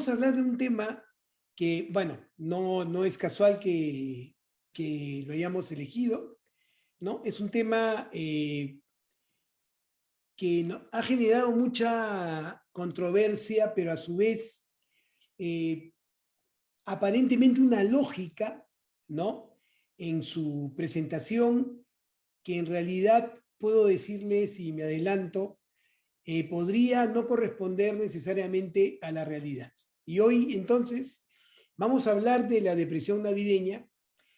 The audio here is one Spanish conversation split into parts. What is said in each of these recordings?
a hablar de un tema que, bueno, no es casual que lo hayamos elegido, ¿no? Es un tema que ha generado mucha controversia, pero a su vez, eh, aparentemente una lógica, ¿no? En su presentación, que en realidad puedo decirles, si me adelanto, podría no corresponder necesariamente a la realidad. Y hoy, entonces, vamos a hablar de la depresión navideña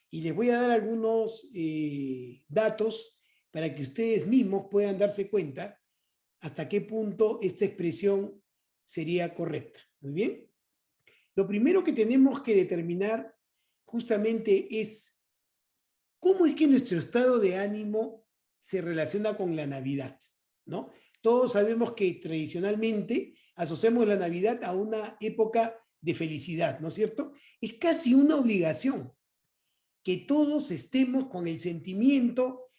y les voy a dar algunos datos para que ustedes mismos puedan darse cuenta hasta qué punto esta expresión sería correcta. Muy bien. Lo primero que tenemos que determinar justamente es cómo es que nuestro estado de ánimo se relaciona con la Navidad, ¿no? Todos sabemos que tradicionalmente asociamos la Navidad a una época de felicidad, ¿no es cierto? Es casi una obligación que todos estemos con el sentimiento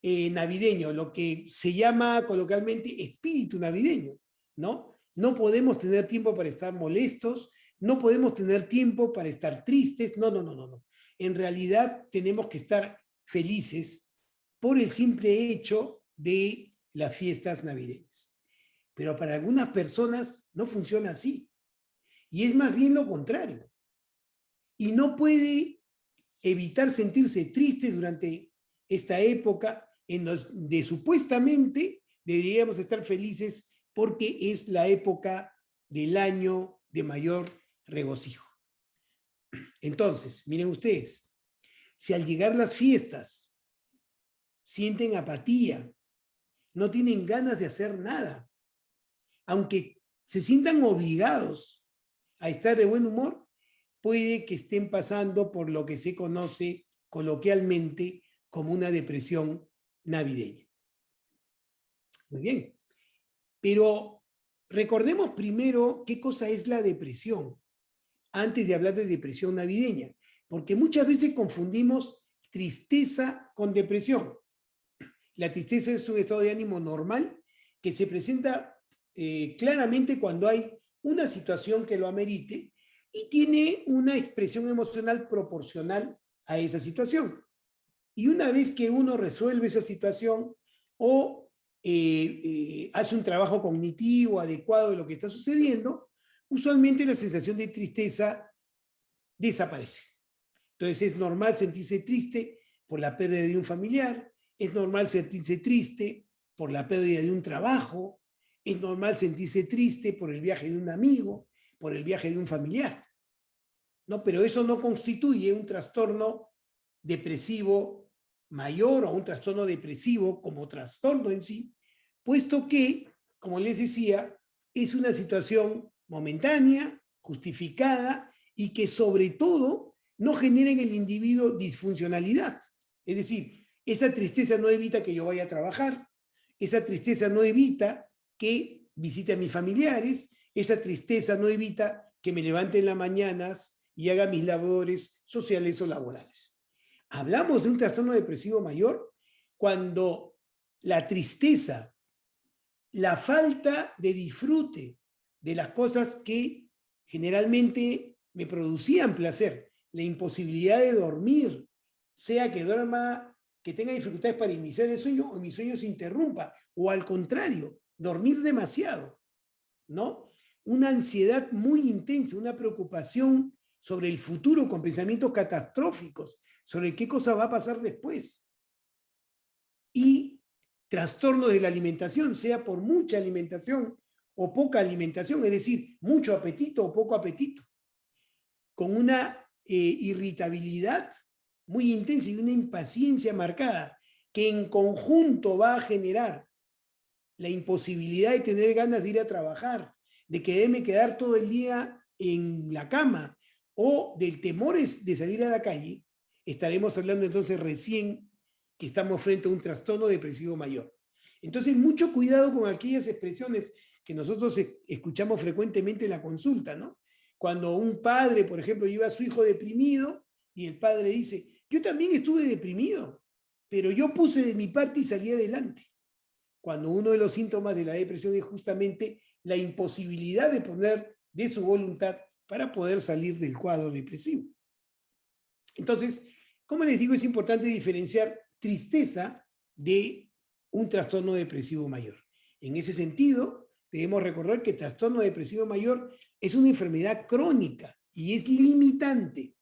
navideño, lo que se llama coloquialmente espíritu navideño, ¿no? No podemos tener tiempo para estar molestos, no podemos tener tiempo para estar tristes, no. En realidad tenemos que estar felices por el simple hecho de las fiestas navideñas. Pero para algunas personas no funciona así. Y es más bien lo contrario. Y no puede evitar sentirse tristes durante esta época en donde supuestamente deberíamos estar felices porque es la época del año de mayor regocijo. Entonces, miren ustedes, si al llegar las fiestas sienten apatía, no tienen ganas de hacer nada, aunque se sientan obligados a estar de buen humor, puede que estén pasando por lo que se conoce coloquialmente como una depresión navideña. Muy bien, pero recordemos primero qué cosa es la depresión, antes de hablar de depresión navideña, porque muchas veces confundimos tristeza con depresión. La tristeza es un estado de ánimo normal que se presenta claramente cuando hay una situación que lo amerite y tiene una expresión emocional proporcional a esa situación. Y una vez que uno resuelve esa situación o hace un trabajo cognitivo adecuado de lo que está sucediendo, usualmente la sensación de tristeza desaparece. Entonces es normal sentirse triste por la pérdida de un familiar, es normal sentirse triste por la pérdida de un trabajo, es normal sentirse triste por el viaje de un amigo, por el viaje de un familiar, ¿no? Pero eso no constituye un trastorno depresivo mayor o un trastorno depresivo como trastorno en sí, puesto que, como les decía, es una situación momentánea, justificada y que sobre todo no genera en el individuo disfuncionalidad. Es decir, esa tristeza no evita que yo vaya a trabajar, esa tristeza no evita que visite a mis familiares, esa tristeza no evita que me levante en las mañanas y haga mis labores sociales o laborales. Hablamos de un trastorno depresivo mayor cuando la tristeza, la falta de disfrute de las cosas que generalmente me producían placer, la imposibilidad de dormir, sea que duerma, que tenga dificultades para iniciar el sueño o mi sueño se interrumpa, o al contrario, dormir demasiado, ¿no? Una ansiedad muy intensa, una preocupación sobre el futuro con pensamientos catastróficos, sobre qué cosa va a pasar después. Y trastornos de la alimentación, sea por mucha alimentación o poca alimentación, es decir, mucho apetito o poco apetito, con una irritabilidad muy intensa y una impaciencia marcada, que en conjunto va a generar la imposibilidad de tener ganas de ir a trabajar, de quererme quedar todo el día en la cama o del temor de salir a la calle, estaremos hablando entonces recién que estamos frente a un trastorno depresivo mayor. Entonces, mucho cuidado con aquellas expresiones que nosotros escuchamos frecuentemente en la consulta, ¿no? Cuando un padre, por ejemplo, lleva a su hijo deprimido y el padre dice, yo también estuve deprimido, pero yo puse de mi parte y salí adelante. Cuando uno de los síntomas de la depresión es justamente la imposibilidad de poner de su voluntad para poder salir del cuadro depresivo. Entonces, como les digo, es importante diferenciar tristeza de un trastorno depresivo mayor. En ese sentido, debemos recordar que el trastorno depresivo mayor es una enfermedad crónica y es limitante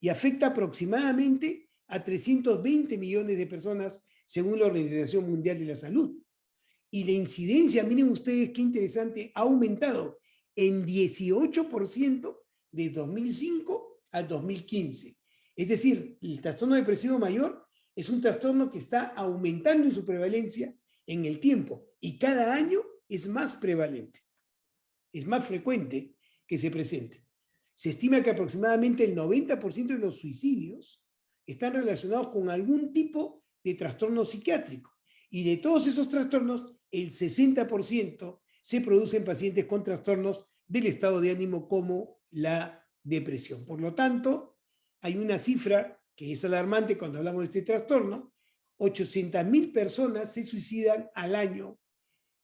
y afecta aproximadamente a 320 millones de personas según la Organización Mundial de la Salud. Y la incidencia, miren ustedes qué interesante, ha aumentado en 18% de 2005 a 2015. Es decir, el trastorno depresivo mayor es un trastorno que está aumentando en su prevalencia en el tiempo y cada año es más prevalente, es más frecuente que se presente. Se estima que aproximadamente el 90% de los suicidios están relacionados con algún tipo de trastorno psiquiátrico. Y de todos esos trastornos, el 60% se produce en pacientes con trastornos del estado de ánimo como la depresión. Por lo tanto, hay una cifra que es alarmante cuando hablamos de este trastorno: 800.000 personas se suicidan al año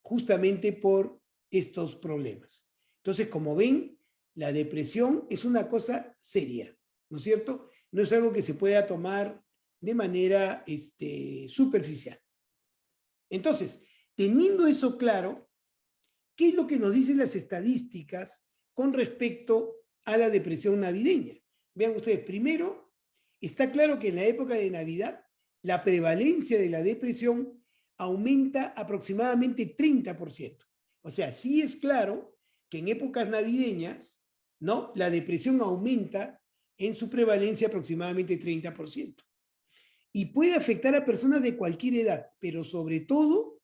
justamente por estos problemas. Entonces, como ven, la depresión es una cosa seria, ¿no es cierto? No es algo que se pueda tomar de manera superficial. Entonces, teniendo eso claro, ¿qué es lo que nos dicen las estadísticas con respecto a la depresión navideña? Vean ustedes, primero, está claro que en la época de Navidad la prevalencia de la depresión aumenta aproximadamente 30%. O sea, sí es claro que en épocas navideñas, ¿no?, la depresión aumenta en su prevalencia aproximadamente 30%. Y puede afectar a personas de cualquier edad, pero sobre todo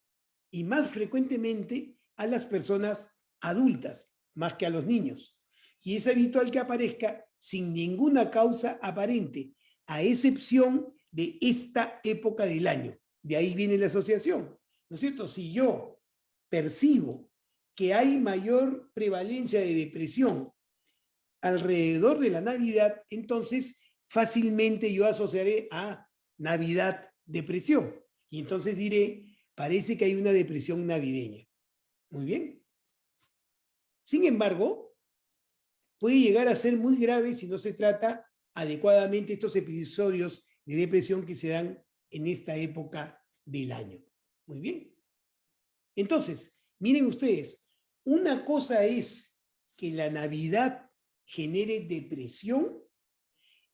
y más frecuentemente a las personas adultas, más que a los niños. Y es habitual que aparezca sin ninguna causa aparente, a excepción de esta época del año. De ahí viene la asociación, ¿no es cierto? Si yo percibo que hay mayor prevalencia de depresión alrededor de la Navidad, entonces fácilmente yo asociaré a Navidad, depresión. Y entonces diré, parece que hay una depresión navideña. Muy bien. Sin embargo, puede llegar a ser muy grave si no se trata adecuadamente estos episodios de depresión que se dan en esta época del año. Muy bien. Entonces, miren ustedes, una cosa es que la Navidad genere depresión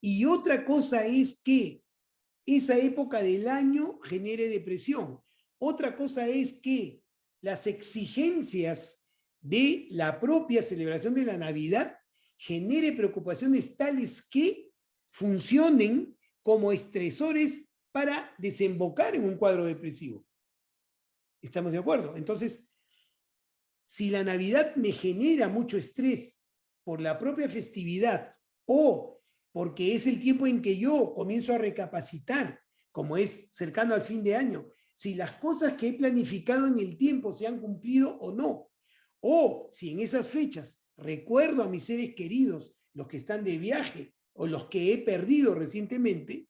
y otra cosa es que esa época del año genere depresión. Otra cosa es que las exigencias de la propia celebración de la Navidad genere preocupaciones tales que funcionen como estresores para desembocar en un cuadro depresivo. ¿Estamos de acuerdo? Entonces, si la Navidad me genera mucho estrés por la propia festividad o porque es el tiempo en que yo comienzo a recapacitar, como es cercano al fin de año, si las cosas que he planificado en el tiempo se han cumplido o no, o si en esas fechas recuerdo a mis seres queridos, los que están de viaje o los que he perdido recientemente,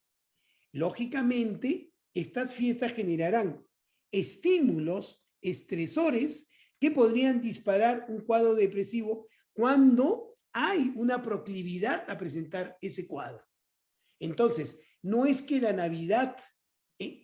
lógicamente estas fiestas generarán estímulos, estresores, que podrían disparar un cuadro depresivo cuando hay una proclividad a presentar ese cuadro. Entonces, no es que la Navidad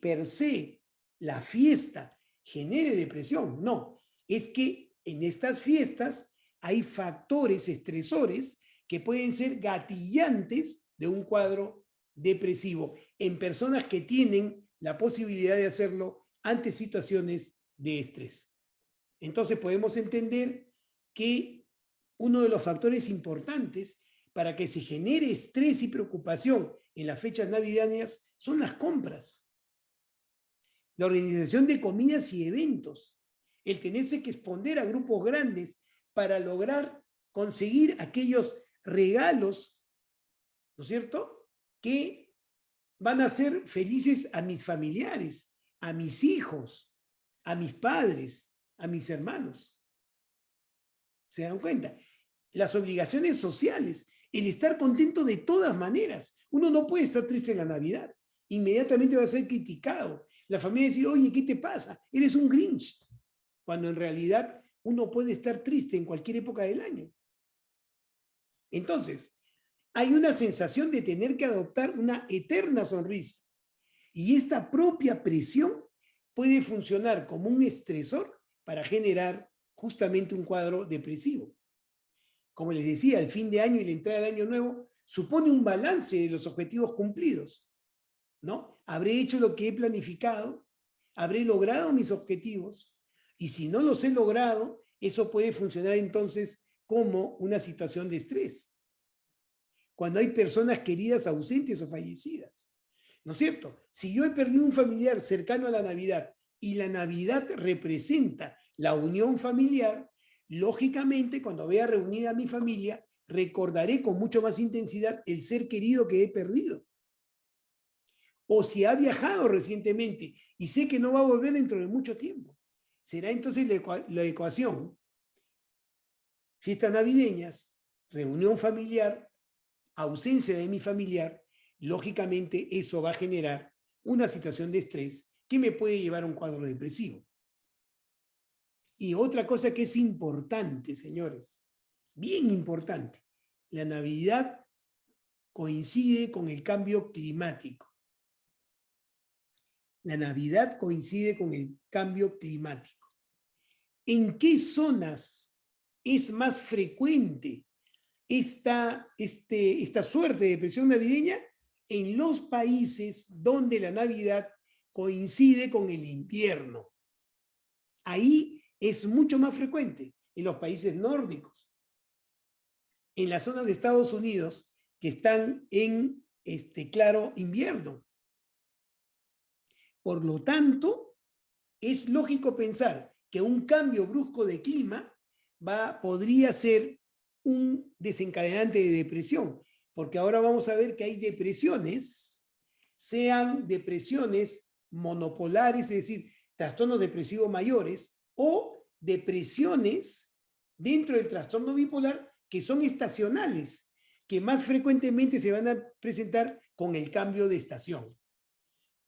per se, la fiesta, genere depresión, no, es que en estas fiestas hay factores estresores que pueden ser gatillantes de un cuadro depresivo en personas que tienen la posibilidad de hacerlo ante situaciones de estrés. Entonces podemos entender que uno de los factores importantes para que se genere estrés y preocupación en las fechas navideñas son las compras, la organización de comidas y eventos, el tenerse que exponer a grupos grandes para lograr conseguir aquellos regalos, ¿no es cierto?, que van a hacer felices a mis familiares, a mis hijos, a mis padres, a mis hermanos. ¿Se dan cuenta? Las obligaciones sociales, el estar contento de todas maneras. Uno no puede estar triste en la Navidad. Inmediatamente va a ser criticado. La familia va a decir, oye, ¿qué te pasa? Eres un Grinch. Cuando en realidad uno puede estar triste en cualquier época del año. Entonces, hay una sensación de tener que adoptar una eterna sonrisa. Y esta propia presión puede funcionar como un estresor para generar justamente un cuadro depresivo. Como les decía, el fin de año y la entrada del año nuevo supone un balance de los objetivos cumplidos, ¿no? Habré hecho lo que he planificado, habré logrado mis objetivos, y si no los he logrado, eso puede funcionar entonces como una situación de estrés. Cuando hay personas queridas ausentes o fallecidas, ¿no es cierto? Si yo he perdido un familiar cercano a la Navidad y la Navidad representa la unión familiar, lógicamente cuando vea reunida a mi familia, recordaré con mucho más intensidad el ser querido que he perdido. O si ha viajado recientemente y sé que no va a volver dentro de mucho tiempo. Será entonces la ecuación: fiestas navideñas, reunión familiar, ausencia de mi familiar. Lógicamente eso va a generar una situación de estrés que me puede llevar a un cuadro depresivo. Y otra cosa que es importante, señores, bien importante, la Navidad coincide con el cambio climático. La Navidad coincide con el cambio climático. ¿En qué zonas es más frecuente esta suerte de depresión navideña? En los países donde la Navidad coincide con el invierno. Ahí es mucho más frecuente, en los países nórdicos, en las zonas de Estados Unidos que están en claro invierno. Por lo tanto, es lógico pensar que un cambio brusco de clima podría ser un desencadenante de depresión, porque ahora vamos a ver que hay depresiones, sean depresiones monopolares, es decir, trastornos depresivos mayores, o depresiones dentro del trastorno bipolar que son estacionales, que más frecuentemente se van a presentar con el cambio de estación.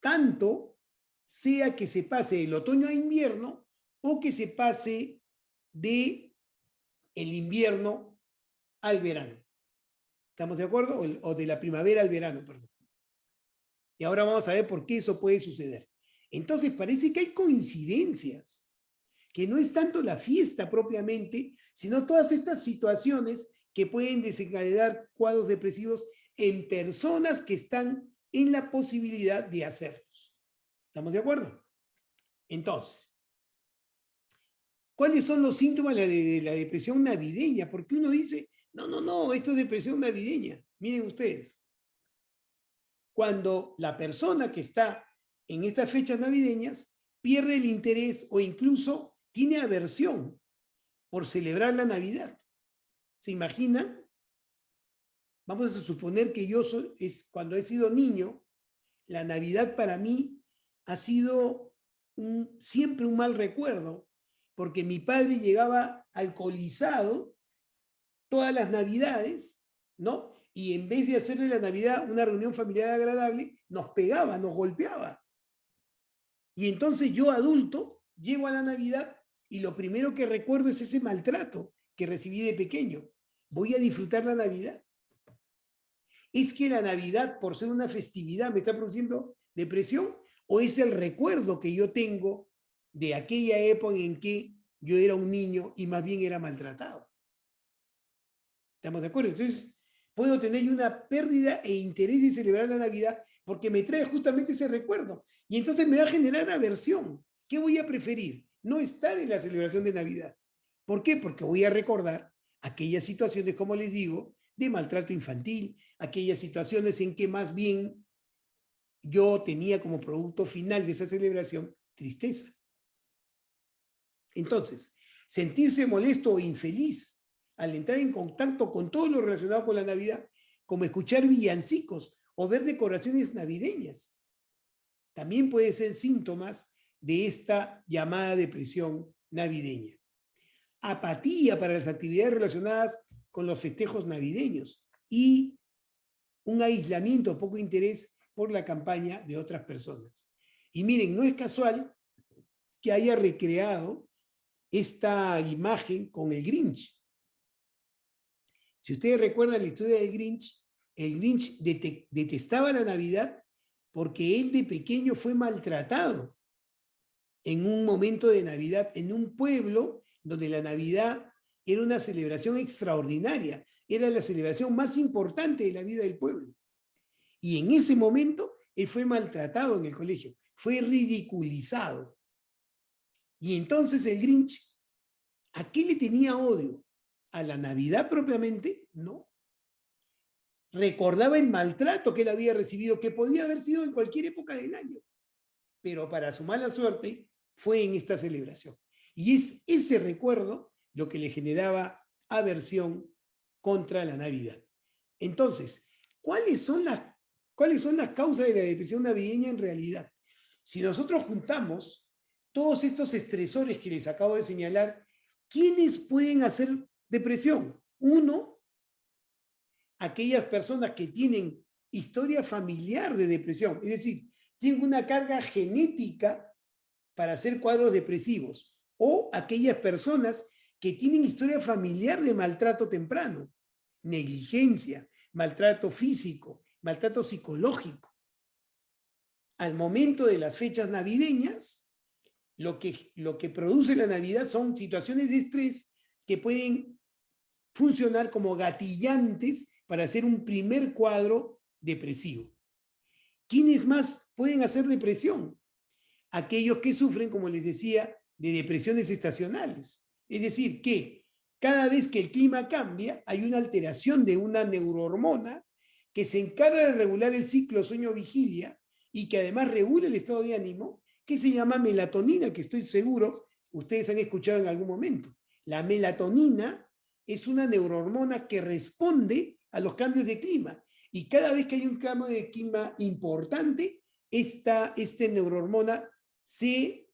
Tanto sea que se pase del otoño a invierno o que se pase de el invierno al verano. ¿Estamos de acuerdo? O de la primavera al verano, perdón. Y ahora vamos a ver por qué eso puede suceder. Entonces parece que hay coincidencias, que no es tanto la fiesta propiamente, sino todas estas situaciones que pueden desencadenar cuadros depresivos en personas que están en la posibilidad de hacerlos. ¿Estamos de acuerdo? Entonces, ¿cuáles son los síntomas de la depresión navideña? Porque uno dice, no, esto es depresión navideña. Miren ustedes, cuando la persona que está en estas fechas navideñas pierde el interés o incluso tiene aversión por celebrar la Navidad. ¿Se imaginan? Vamos a suponer que cuando he sido niño, la Navidad para mí ha sido siempre un mal recuerdo, porque mi padre llegaba alcoholizado todas las Navidades, ¿no? Y en vez de hacerle la Navidad una reunión familiar agradable, nos pegaba, nos golpeaba. Y entonces yo, adulto, llego a la Navidad y lo primero que recuerdo es ese maltrato que recibí de pequeño. ¿Voy a disfrutar la Navidad? ¿Es que la Navidad, por ser una festividad, me está produciendo depresión? ¿O es el recuerdo que yo tengo de aquella época en que yo era un niño y más bien era maltratado? ¿Estamos de acuerdo? Entonces, puedo tener una pérdida e interés de celebrar la Navidad porque me trae justamente ese recuerdo. Y entonces me va a generar aversión. ¿Qué voy a preferir? No estar en la celebración de Navidad. ¿Por qué? Porque voy a recordar aquellas situaciones, como les digo, de maltrato infantil, aquellas situaciones en que más bien yo tenía como producto final de esa celebración tristeza. Entonces, sentirse molesto o infeliz al entrar en contacto con todo lo relacionado con la Navidad, como escuchar villancicos o ver decoraciones navideñas, también puede ser síntomas de esta llamada depresión navideña. Apatía para las actividades relacionadas con los festejos navideños y un aislamiento, poco interés por la campaña de otras personas. Y miren, no es casual que haya recreado esta imagen con el Grinch. Si ustedes recuerdan la historia del Grinch, el Grinch detestaba la Navidad porque él de pequeño fue maltratado en un momento de Navidad, en un pueblo donde la Navidad era una celebración extraordinaria, era la celebración más importante de la vida del pueblo. Y en ese momento él fue maltratado en el colegio, fue ridiculizado. Y entonces el Grinch, ¿a qué le tenía odio? ¿A la Navidad propiamente? No. Recordaba el maltrato que él había recibido, que podía haber sido en cualquier época del año. Pero para su mala suerte fue en esta celebración. Y es ese recuerdo lo que le generaba aversión contra la Navidad. Entonces, ¿cuáles son las causas de la depresión navideña en realidad? Si nosotros juntamos todos estos estresores que les acabo de señalar, ¿quiénes pueden hacer depresión? Uno, aquellas personas que tienen historia familiar de depresión, es decir, tienen una carga genética para hacer cuadros depresivos, o aquellas personas que tienen historia familiar de maltrato temprano, negligencia, maltrato físico, maltrato psicológico. Al momento de las fechas navideñas, lo que produce la Navidad son situaciones de estrés que pueden funcionar como gatillantes para hacer un primer cuadro depresivo. ¿Quiénes más pueden hacer depresión? Aquellos que sufren, como les decía, de depresiones estacionales. Es decir, que cada vez que el clima cambia, hay una alteración de una neurohormona que se encarga de regular el ciclo sueño-vigilia y que además regula el estado de ánimo, que se llama melatonina, que estoy seguro ustedes han escuchado en algún momento. La melatonina es una neurohormona que responde a los cambios de clima. Y cada vez que hay un cambio de clima importante, esta neurohormona se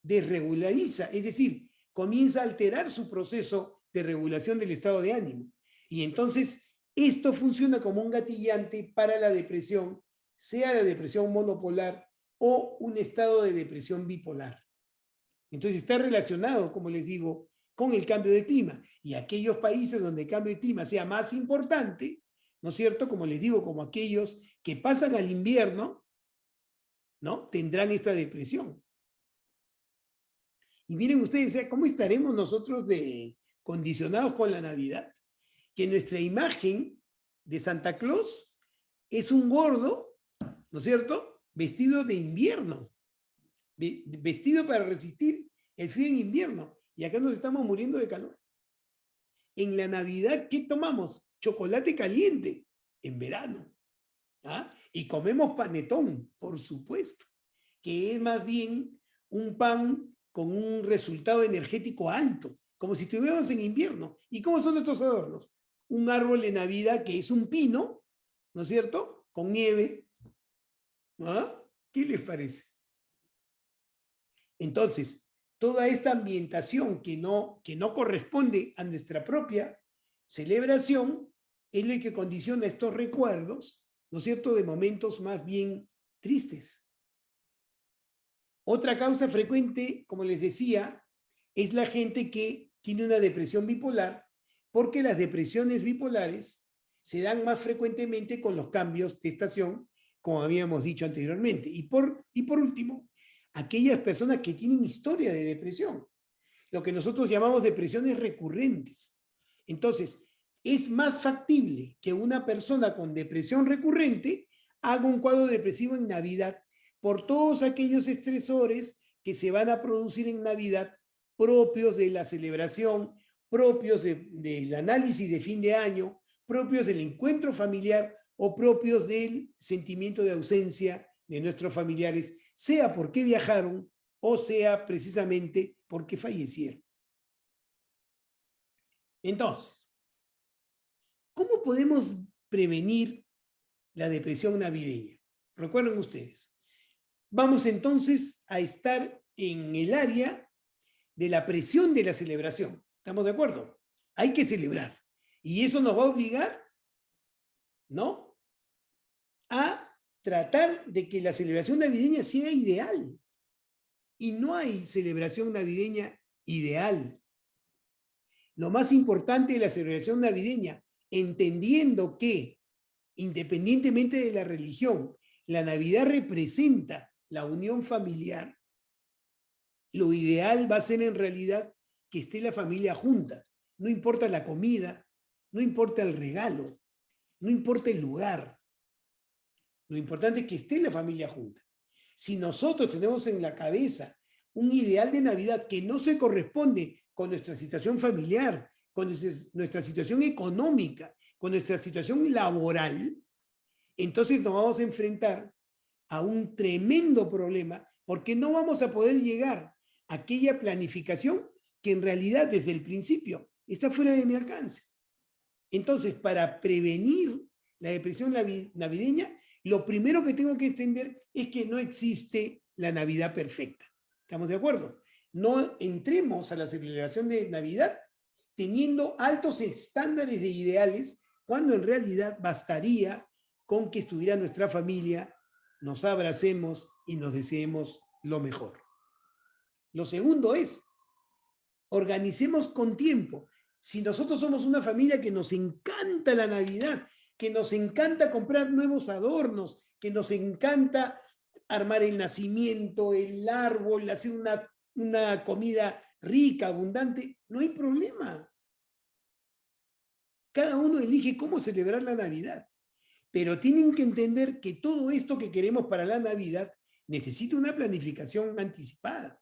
desregulariza, es decir, comienza a alterar su proceso de regulación del estado de ánimo. Y entonces esto funciona como un gatillante para la depresión, sea la depresión monopolar o un estado de depresión bipolar. Entonces está relacionado, como les digo, con el cambio de clima. Y aquellos países donde el cambio de clima sea más importante, ¿no es cierto? Como les digo, como aquellos que pasan al invierno, ¿no? Tendrán esta depresión. Y miren ustedes, ¿cómo estaremos nosotros condicionados con la Navidad? Que nuestra imagen de Santa Claus es un gordo, ¿no es cierto? Vestido de invierno, vestido para resistir el frío en invierno. Y acá nos estamos muriendo de calor. En la Navidad, ¿qué tomamos? Chocolate caliente en verano. ¿Ah? Y comemos panetón, por supuesto, que es más bien un pan con un resultado energético alto, como si estuviéramos en invierno. ¿Y cómo son nuestros adornos? Un árbol de Navidad que es un pino, ¿no es cierto? Con nieve. ¿Ah? ¿Qué les parece? Entonces, toda esta ambientación que no corresponde a nuestra propia celebración es lo que condiciona estos recuerdos, ¿no es cierto?, de momentos más bien tristes. Otra causa frecuente, como les decía, es la gente que tiene una depresión bipolar, porque las depresiones bipolares se dan más frecuentemente con los cambios de estación, como habíamos dicho anteriormente. Y por último, aquellas personas que tienen historia de depresión, lo que nosotros llamamos depresiones recurrentes. Entonces, es más factible que una persona con depresión recurrente haga un cuadro depresivo en Navidad por todos aquellos estresores que se van a producir en Navidad propios de la celebración, propios del análisis de fin de año, propios del encuentro familiar o propios del sentimiento de ausencia de nuestros familiares, sea porque viajaron o sea precisamente porque fallecieron. Entonces, ¿cómo podemos prevenir la depresión navideña? Recuerden ustedes, vamos entonces a estar en el área de la presión de la celebración. ¿Estamos de acuerdo? Hay que celebrar. Y eso nos va a obligar, ¿no?, a tratar de que la celebración navideña sea ideal. Y no hay celebración navideña ideal. Lo más importante de la celebración navideña, entendiendo que, independientemente de la religión, la Navidad representa la unión familiar, lo ideal va a ser en realidad que esté la familia junta. No importa la comida, no importa el regalo, no importa el lugar. Lo importante es que esté la familia junta. Si nosotros tenemos en la cabeza un ideal de Navidad que no se corresponde con nuestra situación familiar, con nuestra situación económica, con nuestra situación laboral, entonces nos vamos a enfrentar a un tremendo problema porque no vamos a poder llegar a aquella planificación que en realidad desde el principio está fuera de mi alcance. Entonces, para prevenir la depresión navideña, lo primero que tengo que entender es que no existe la Navidad perfecta. ¿Estamos de acuerdo? No entremos a la celebración de Navidad teniendo altos estándares de ideales, cuando en realidad bastaría con que estuviera nuestra familia, nos abracemos y nos deseemos lo mejor. Lo segundo es, organicemos con tiempo. Si nosotros somos una familia que nos encanta la Navidad, que nos encanta comprar nuevos adornos, que nos encanta armar el nacimiento, el árbol, hacer una comida rica, abundante, no hay problema. Cada uno elige cómo celebrar la Navidad. Pero tienen que entender que todo esto que queremos para la Navidad necesita una planificación anticipada.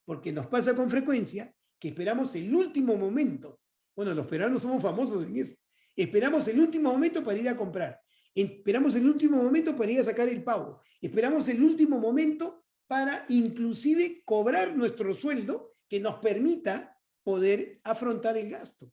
Porque nos pasa con frecuencia que esperamos el último momento. Bueno, los peruanos somos famosos en eso. Esperamos el último momento para ir a comprar. Esperamos el último momento para ir a sacar el pavo. Esperamos el último momento para inclusive cobrar nuestro sueldo que nos permita poder afrontar el gasto.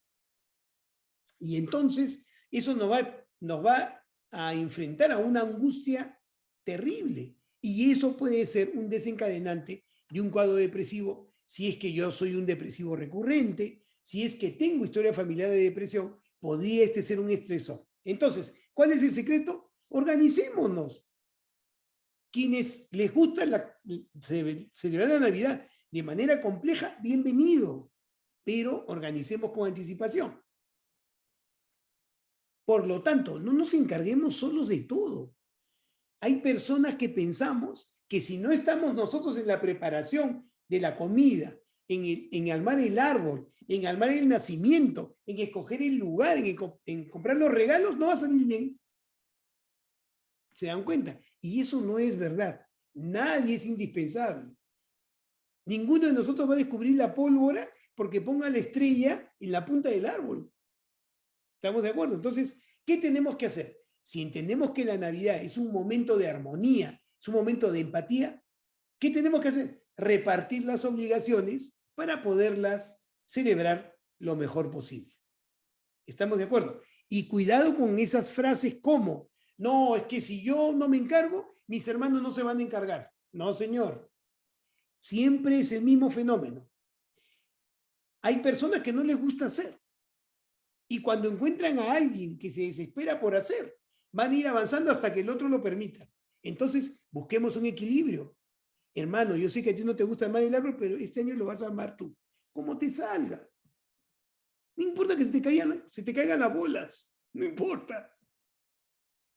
Y entonces eso nos va a enfrentar a una angustia terrible. Y eso puede ser un desencadenante de un cuadro depresivo, si es que yo soy un depresivo recurrente, si es que tengo historia familiar de depresión, podría este ser un estresor. Entonces, ¿cuál es el secreto? Organicémonos. Quienes les gusta celebrar la Navidad de manera compleja, bienvenido, pero organicemos con anticipación. Por lo tanto, no nos encarguemos solos de todo. Hay personas que pensamos que si no estamos nosotros en la preparación de la comida, en armar el árbol, en armar el nacimiento, en escoger el lugar, en comprar los regalos, no va a salir bien. ¿Se dan cuenta? Y eso no es verdad. Nadie es indispensable. Ninguno de nosotros va a descubrir la pólvora porque ponga la estrella en la punta del árbol. ¿Estamos de acuerdo? Entonces, ¿qué tenemos que hacer? Si entendemos que la Navidad es un momento de armonía, es un momento de empatía, ¿qué tenemos que hacer? Repartir las obligaciones para poderlas celebrar lo mejor posible. ¿Estamos de acuerdo? Y cuidado con esas frases como, no, es que si yo no me encargo, mis hermanos no se van a encargar. No, señor. Siempre es el mismo fenómeno. Hay personas que no les gusta hacer. Y cuando encuentran a alguien que se desespera por hacer, van a ir avanzando hasta que el otro lo permita. Entonces, busquemos un equilibrio. Hermano, yo sé que a ti no te gusta armar el árbol, pero este año lo vas a armar tú. Como te salga. No importa que se te caigan las bolas. No importa.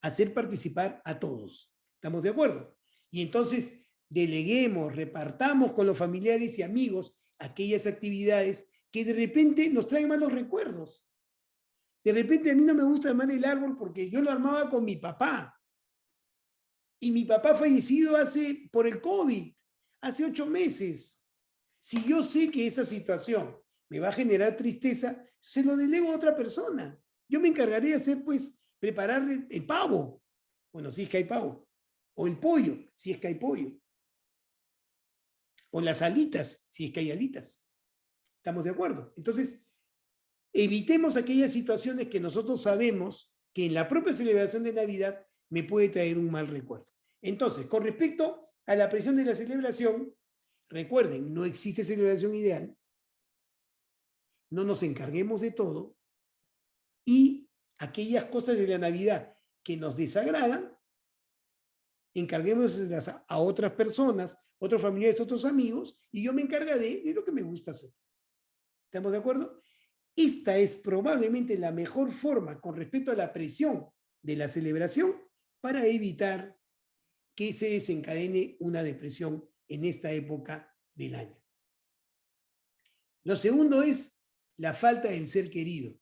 Hacer participar a todos. ¿Estamos de acuerdo? Y entonces, deleguemos, repartamos con los familiares y amigos aquellas actividades que de repente nos traen malos recuerdos. De repente a mí no me gusta armar el árbol porque yo lo armaba con mi papá. Y mi papá fallecido por el COVID, hace 8 meses. Si yo sé que esa situación me va a generar tristeza, se lo delego a otra persona. Yo me encargaré de hacer, preparar el pavo. Bueno, si es que hay pavo. O el pollo, si es que hay pollo. O las alitas, si es que hay alitas. ¿Estamos de acuerdo? Entonces, evitemos aquellas situaciones que nosotros sabemos que en la propia celebración de Navidad me puede traer un mal recuerdo. Entonces, con respecto a la presión de la celebración, recuerden, no existe celebración ideal, no nos encarguemos de todo y aquellas cosas de la Navidad que nos desagradan, encarguémoselas a otras personas, otros familiares, otros amigos, y yo me encargaré de lo que me gusta hacer. ¿Estamos de acuerdo? esta es probablemente la mejor forma con respecto a la presión de la celebración para evitar que se desencadene una depresión en esta época del año. Lo segundo es la falta del ser querido,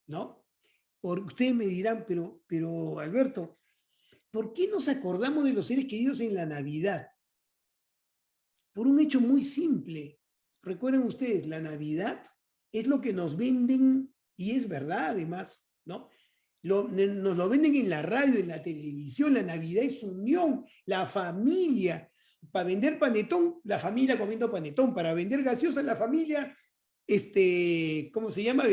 ¿no? Ustedes me dirán, pero Alberto, ¿por qué nos acordamos de los seres queridos en la Navidad? Por un hecho muy simple. Recuerden ustedes, la Navidad es lo que nos venden, y es verdad además, ¿no? Nos lo venden en la radio, en la televisión. La Navidad es unión, la familia. Para vender panetón, la familia comiendo panetón. Para vender gaseosa, la familia, ¿cómo se llama?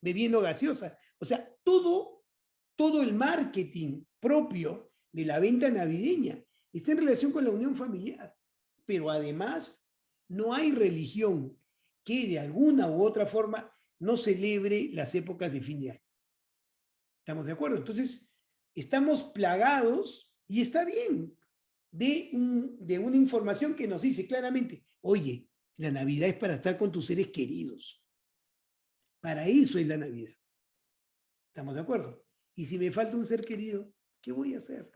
Bebiendo gaseosa. O sea, todo el marketing propio de la venta navideña está en relación con la unión familiar. Pero además, no hay religión que de alguna u otra forma no celebre las épocas de fin de año. ¿Estamos de acuerdo? Entonces, estamos plagados, y está bien, de una información que nos dice claramente, oye, la Navidad es para estar con tus seres queridos. Para eso es la Navidad. ¿Estamos de acuerdo? Y si me falta un ser querido, ¿qué voy a hacer?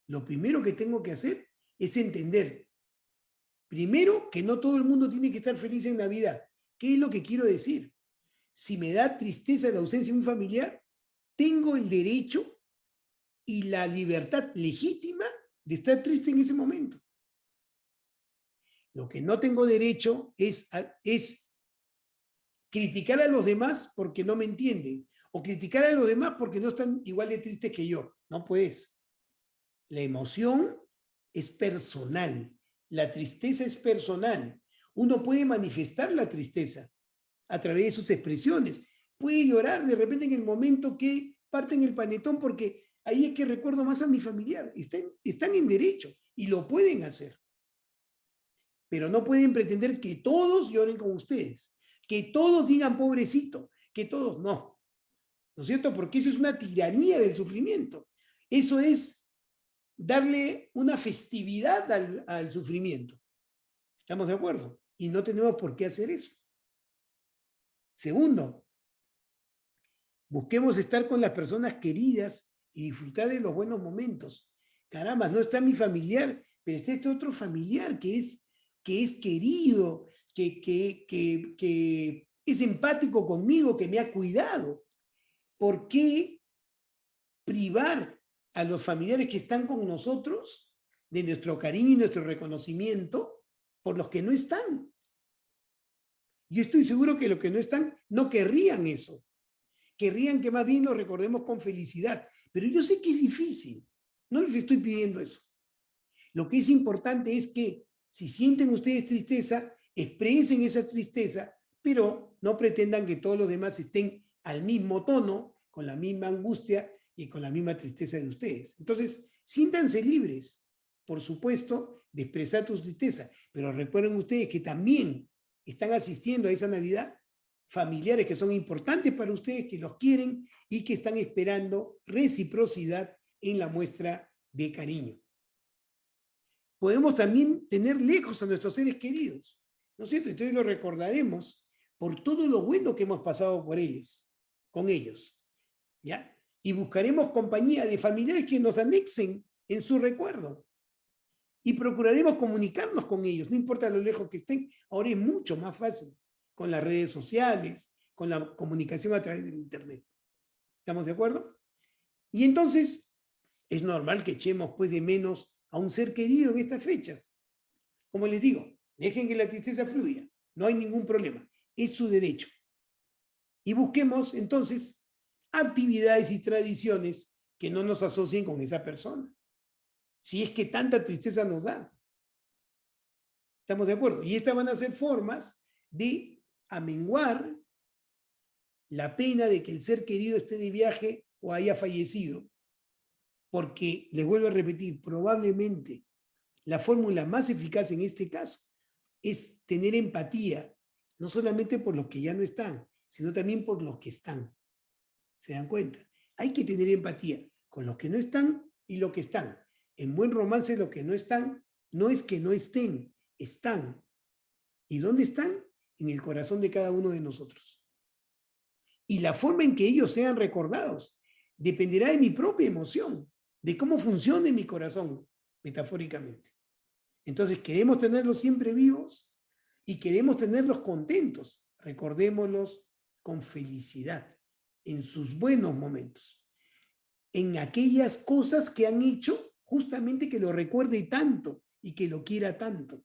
Lo primero que tengo que hacer es entender, primero, que no todo el mundo tiene que estar feliz en Navidad. ¿Qué es lo que quiero decir? Si me da tristeza la ausencia de un familiar, tengo el derecho y la libertad legítima de estar triste en ese momento. Lo que no tengo derecho es criticar a los demás porque no me entienden, o criticar a los demás porque no están igual de tristes que yo. No puedes. La emoción es personal, la tristeza es personal. Uno puede manifestar la tristeza a través de sus expresiones. Puede llorar de repente en el momento que parten el panetón porque ahí es que recuerdo más a mi familiar. Están en derecho y lo pueden hacer. Pero no pueden pretender que todos lloren con ustedes, que todos digan pobrecito, que todos no. ¿No es cierto? Porque eso es una tiranía del sufrimiento. Eso es darle una festividad al sufrimiento. ¿Estamos de acuerdo? Y no tenemos por qué hacer eso. Segundo, busquemos estar con las personas queridas y disfrutar de los buenos momentos. Caramba, no está mi familiar, pero está este otro familiar que es querido, que es empático conmigo, que me ha cuidado. ¿Por qué privar a los familiares que están con nosotros de nuestro cariño y nuestro reconocimiento por los que no están? Yo estoy seguro que los que no están no querrían eso. Querrían que más bien los recordemos con felicidad. Pero yo sé que es difícil. No les estoy pidiendo eso. Lo que es importante es que si sienten ustedes tristeza, expresen esa tristeza, pero no pretendan que todos los demás estén al mismo tono, con la misma angustia y con la misma tristeza de ustedes. Entonces, siéntanse libres, por supuesto, de expresar tu tristeza, pero recuerden ustedes que también están asistiendo a esa Navidad familiares que son importantes para ustedes, que los quieren y que están esperando reciprocidad en la muestra de cariño. Podemos también tener lejos a nuestros seres queridos, ¿no es cierto? Entonces lo recordaremos por todo lo bueno que hemos pasado por ellos, con ellos, ¿ya? Y buscaremos compañía de familiares que nos anexen en su recuerdo. Y procuraremos comunicarnos con ellos, no importa lo lejos que estén. Ahora es mucho más fácil con las redes sociales, con la comunicación a través del Internet. ¿Estamos de acuerdo? Y entonces es normal que echemos pues de menos a un ser querido en estas fechas. Como les digo, dejen que la tristeza fluya, no hay ningún problema, es su derecho. Y busquemos entonces actividades y tradiciones que no nos asocien con esa persona. Si es que tanta tristeza nos da. ¿Estamos de acuerdo? Y estas van a ser formas de amenguar la pena de que el ser querido esté de viaje o haya fallecido. Porque, les vuelvo a repetir, probablemente la fórmula más eficaz en este caso es tener empatía, no solamente por los que ya no están, sino también por los que están. ¿Se dan cuenta? Hay que tener empatía con los que no están y los que están. En buen romance, los que no están, no es que no estén, están. ¿Y dónde están? en el corazón de cada uno de nosotros. Y la forma en que ellos sean recordados dependerá de mi propia emoción, de cómo funcione mi corazón, metafóricamente. Entonces, queremos tenerlos siempre vivos y queremos tenerlos contentos. Recordémoslos con felicidad, en sus buenos momentos, en aquellas cosas que han hecho justamente que lo recuerde tanto y que lo quiera tanto.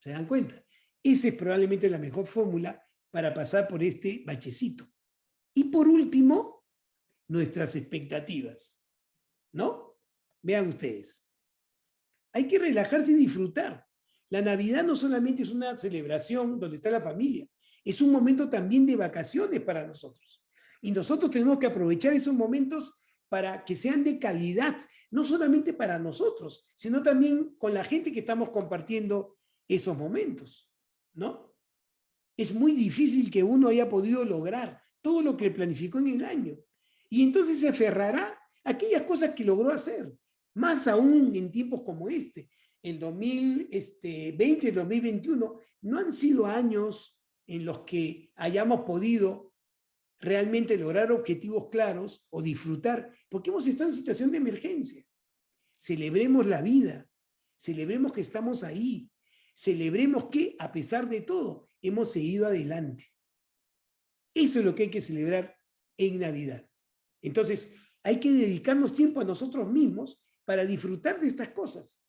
¿Se dan cuenta? Esa es probablemente la mejor fórmula para pasar por este bachecito. Y por último, nuestras expectativas, ¿no? Vean ustedes. Hay que relajarse y disfrutar. La Navidad no solamente es una celebración donde está la familia, es un momento también de vacaciones para nosotros. Y nosotros tenemos que aprovechar esos momentos para que sean de calidad, no solamente para nosotros, sino también con la gente que estamos compartiendo esos momentos, ¿no? Es muy difícil que uno haya podido lograr todo lo que planificó en el año. Y entonces se aferrará a aquellas cosas que logró hacer, más aún en tiempos como este. El 2020, el 2021 no han sido años en los que hayamos podido realmente lograr objetivos claros o disfrutar, porque hemos estado en situación de emergencia. Celebremos la vida, celebremos que estamos ahí, celebremos que, a pesar de todo, hemos seguido adelante. Eso es lo que hay que celebrar en Navidad. Entonces, hay que dedicarnos tiempo a nosotros mismos para disfrutar de estas cosas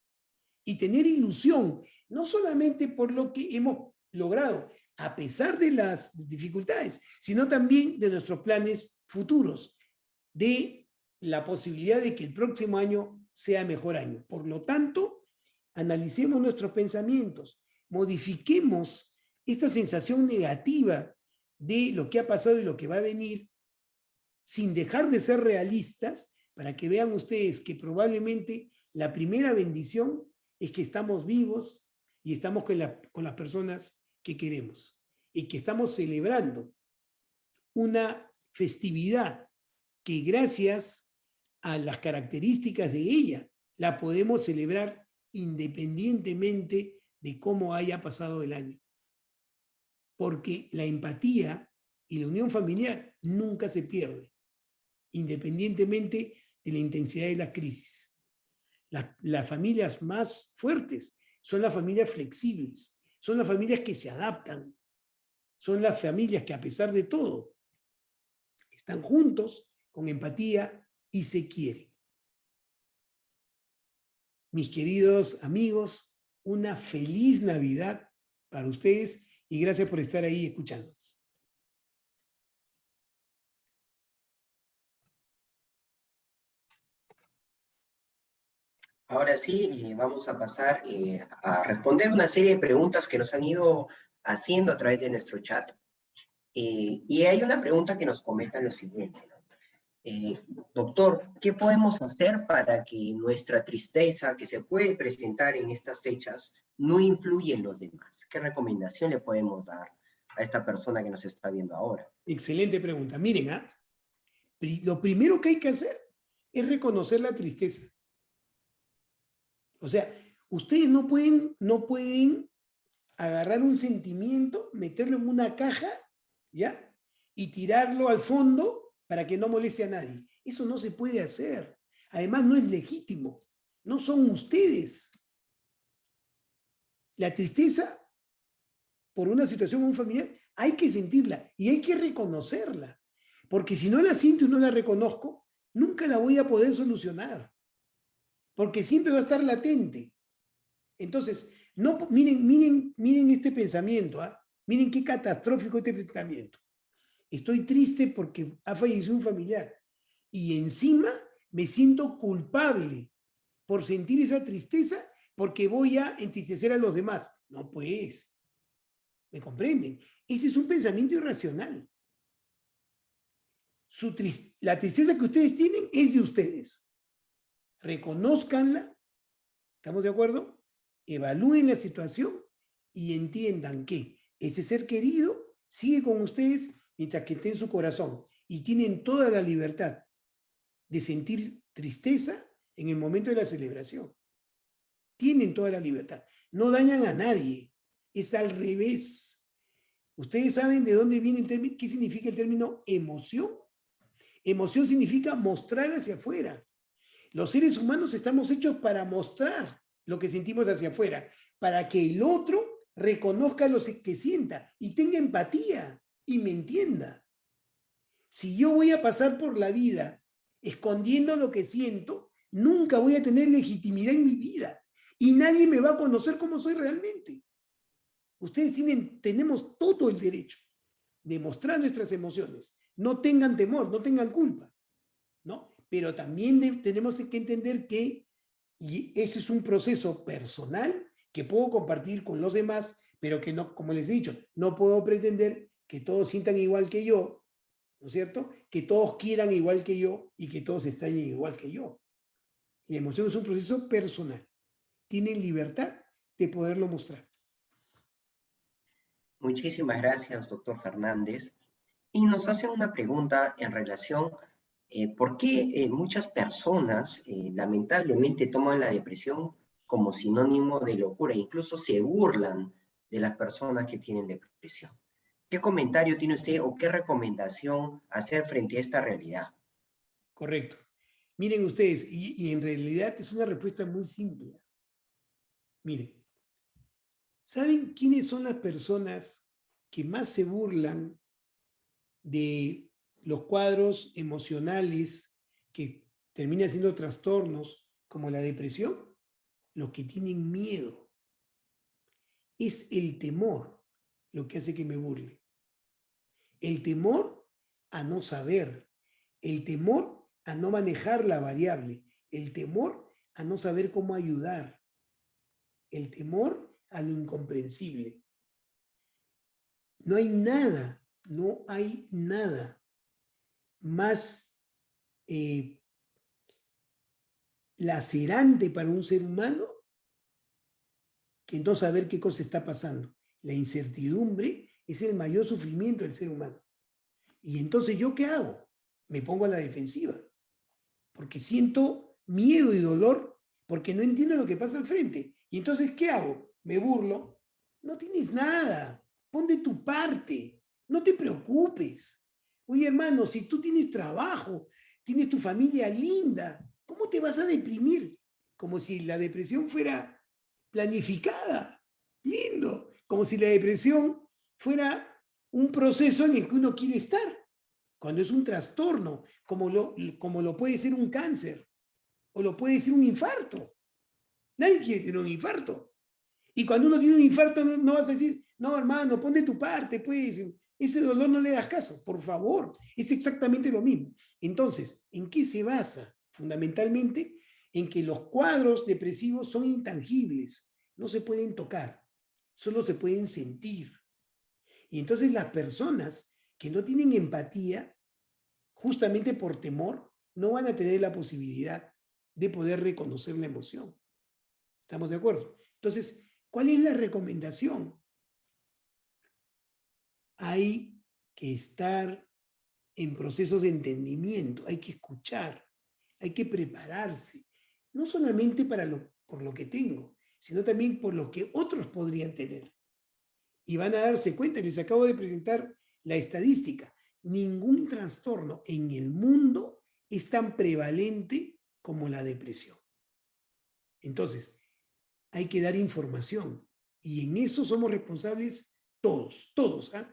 y tener ilusión, no solamente por lo que hemos logrado, a pesar de las dificultades, sino también de nuestros planes futuros, de la posibilidad de que el próximo año sea mejor año. Por lo tanto, analicemos nuestros pensamientos, modifiquemos esta sensación negativa de lo que ha pasado y lo que va a venir, sin dejar de ser realistas, para que vean ustedes que probablemente la primera bendición es que estamos vivos y estamos con las personas que queremos y que estamos celebrando una festividad que gracias a las características de ella la podemos celebrar independientemente de cómo haya pasado el año. Porque la empatía y la unión familiar nunca se pierde, independientemente de la intensidad de la crisis. Las familias más fuertes son las familias flexibles, son las familias que se adaptan, son las familias que a pesar de todo están juntos con empatía y se quieren. Mis queridos amigos, una feliz Navidad para ustedes y gracias por estar ahí escuchando. Ahora sí, vamos a pasar a responder una serie de preguntas que nos han ido haciendo a través de nuestro chat. Y hay una pregunta que nos comenta lo siguiente, ¿no? Doctor, ¿qué podemos hacer para que nuestra tristeza que se puede presentar en estas fechas no influya en los demás? ¿Qué recomendación le podemos dar a esta persona que nos está viendo ahora? Excelente pregunta. Miren, lo primero que hay que hacer es reconocer la tristeza. O sea, ustedes no pueden agarrar un sentimiento, meterlo en una caja, ¿ya? Y tirarlo al fondo para que no moleste a nadie. Eso no se puede hacer. Además, no es legítimo. No son ustedes. La tristeza por una situación o un familiar hay que sentirla y hay que reconocerla. Porque si no la siento y no la reconozco, nunca la voy a poder solucionar. Porque siempre va a estar latente. Entonces, no, miren este pensamiento, miren qué catastrófico este pensamiento. Estoy triste porque ha fallecido un familiar y encima me siento culpable por sentir esa tristeza porque voy a entristecer a los demás. No, pues, ¿me comprenden? Ese es un pensamiento irracional. La tristeza que ustedes tienen es de ustedes. Reconózcanla, ¿estamos de acuerdo? Evalúen la situación y entiendan que ese ser querido sigue con ustedes mientras que esté en su corazón y tienen toda la libertad de sentir tristeza en el momento de la celebración. Tienen toda la libertad. No dañan a nadie, es al revés. ¿Ustedes saben de dónde viene el término? ¿Qué significa el término emoción? Emoción significa mostrar hacia afuera. Los seres humanos estamos hechos para mostrar lo que sentimos hacia afuera, para que el otro reconozca lo que sienta y tenga empatía y me entienda. Si yo voy a pasar por la vida escondiendo lo que siento, nunca voy a tener legitimidad en mi vida y nadie me va a conocer como soy realmente. Ustedes tenemos todo el derecho de mostrar nuestras emociones. No tengan temor, no tengan culpa, ¿no? Pero también tenemos que entender que ese es un proceso personal que puedo compartir con los demás, pero que no, como les he dicho, no puedo pretender que todos sientan igual que yo, ¿no es cierto? Que todos quieran igual que yo y que todos extrañen igual que yo. La emoción es un proceso personal. Tienen libertad de poderlo mostrar. Muchísimas gracias, doctor Fernández. Y nos hacen una pregunta en relación, ¿por qué muchas personas lamentablemente toman la depresión como sinónimo de locura? Incluso se burlan de las personas que tienen depresión. ¿Qué comentario tiene usted o qué recomendación hacer frente a esta realidad? Correcto. Miren ustedes, y en realidad es una respuesta muy simple. Miren, ¿saben quiénes son las personas que más se burlan de los cuadros emocionales que terminan siendo trastornos como la depresión? Los que tienen miedo. Es el temor lo que hace que me burle. El temor a no saber, el temor a no manejar la variable, el temor a no saber cómo ayudar, el temor a lo incomprensible. No hay nada más lacerante para un ser humano que no saber qué cosa está pasando. La incertidumbre es el mayor sufrimiento del ser humano. Y entonces, ¿yo qué hago? Me pongo a la defensiva, porque siento miedo y dolor, porque no entiendo lo que pasa al frente. Y entonces, ¿qué hago? Me burlo. No tienes nada. Pon de tu parte. No te preocupes. Oye, hermano, si tú tienes trabajo, tienes tu familia linda, ¿cómo te vas a deprimir? Como si la depresión fuera planificada. Lindo. Como si la depresión fuera un proceso en el que uno quiere estar. Cuando es un trastorno, como lo puede ser un cáncer o lo puede ser un infarto. Nadie quiere tener un infarto. Y cuando uno tiene un infarto, no vas a decir, no, hermano, pon de tu parte, pues, ese dolor no le das caso, por favor. Es exactamente lo mismo. Entonces, ¿en qué se basa? Fundamentalmente, en que los cuadros depresivos son intangibles, no se pueden tocar, solo se pueden sentir. Y entonces las personas que no tienen empatía, justamente por temor, no van a tener la posibilidad de poder reconocer la emoción. ¿Estamos de acuerdo? Entonces, ¿cuál es la recomendación? Hay que estar en procesos de entendimiento, hay que escuchar, hay que prepararse, no solamente por lo que tengo, sino también por lo que otros podrían tener. Y van a darse cuenta, les acabo de presentar la estadística, ningún trastorno en el mundo es tan prevalente como la depresión. Entonces, hay que dar información y en eso somos responsables todos, ¿eh?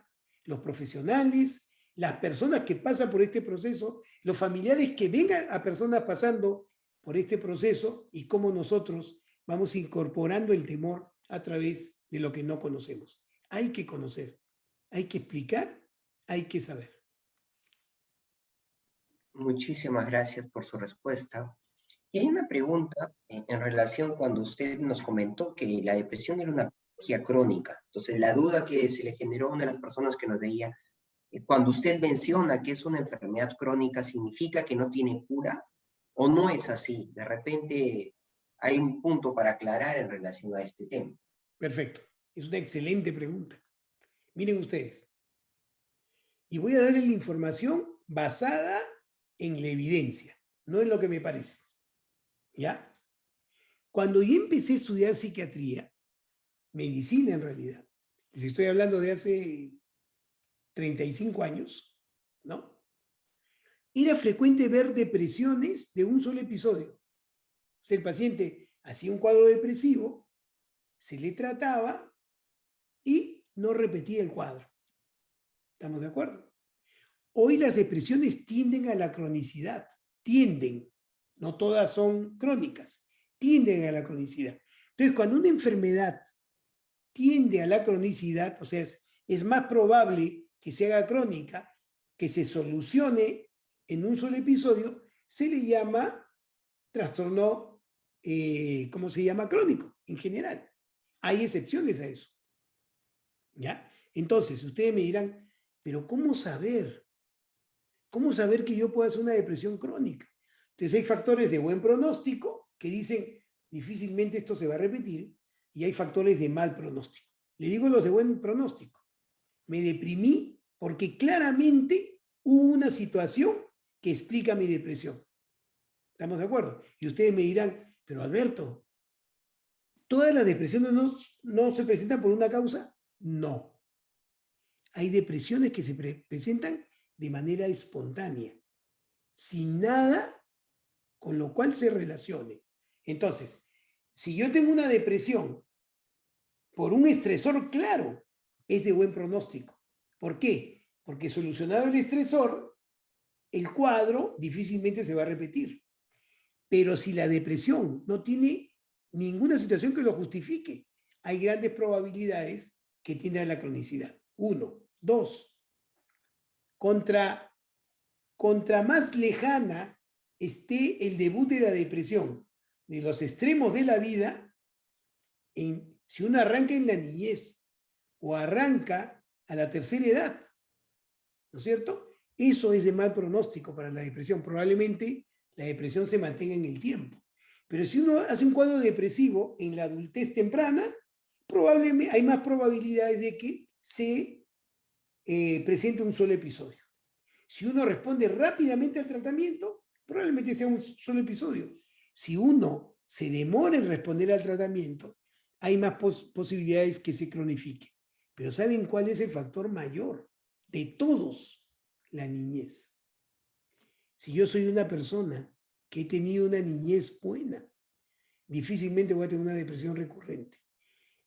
Los profesionales, las personas que pasan por este proceso, los familiares que ven a personas pasando por este proceso y cómo nosotros vamos incorporando el temor a través de lo que no conocemos. Hay que conocer, hay que explicar, hay que saber. Muchísimas gracias por su respuesta. Y hay una pregunta en relación cuando usted nos comentó que la depresión era una patología crónica. Entonces, la duda que se le generó a una de las personas que nos veía, cuando usted menciona que es una enfermedad crónica, ¿significa que no tiene cura? ¿O no es así? De repente hay un punto para aclarar en relación a este tema. Perfecto. Es una excelente pregunta. Miren ustedes. Y voy a darles la información basada en la evidencia, no en lo que me parece. ¿Ya? Cuando yo empecé a estudiar psiquiatría, medicina en realidad, Les estoy hablando de hace 35 años, ¿no? Era frecuente ver depresiones de un solo episodio. O sea, el paciente hacía un cuadro depresivo, se le trataba y no repetía el cuadro. ¿Estamos de acuerdo? Hoy las depresiones tienden a la cronicidad, tienden, no todas son crónicas, tienden a la cronicidad. Entonces, cuando una enfermedad tiende a la cronicidad, o sea, es más probable que se haga crónica, que se solucione en un solo episodio, se le llama trastorno, ¿cómo se llama? Crónico, en general. Hay excepciones a eso. ¿Ya? Entonces, ustedes me dirán, pero ¿cómo saber? ¿Cómo saber que yo puedo hacer una depresión crónica? Entonces, hay factores de buen pronóstico que dicen, difícilmente esto se va a repetir, y hay factores de mal pronóstico. Le digo los de buen pronóstico. Me deprimí porque claramente hubo una situación que explica mi depresión. ¿Estamos de acuerdo? Y ustedes me dirán, pero Alberto, ¿todas las depresiones no se presentan por una causa? No. Hay depresiones que se presentan de manera espontánea, sin nada con lo cual se relacione. Entonces, si yo tengo una depresión por un estresor, claro, es de buen pronóstico. ¿Por qué? Porque solucionado el estresor, el cuadro difícilmente se va a repetir. Pero si la depresión no tiene ninguna situación que lo justifique, hay grandes probabilidades que tienda a la cronicidad. 1. 2. Contra más lejana esté el debut de la depresión de los extremos de la vida, si uno arranca en la niñez o arranca a la tercera edad, ¿no es cierto? Eso es de mal pronóstico para la depresión. Probablemente la depresión se mantenga en el tiempo. Pero si uno hace un cuadro depresivo en la adultez temprana, probablemente hay más probabilidades de que se presente un solo episodio. Si uno responde rápidamente al tratamiento, probablemente sea un solo episodio. Si uno se demora en responder al tratamiento, hay más posibilidades que se cronifique. Pero ¿saben cuál es el factor mayor de todos? La niñez. Si yo soy una persona que he tenido una niñez buena, difícilmente voy a tener una depresión recurrente.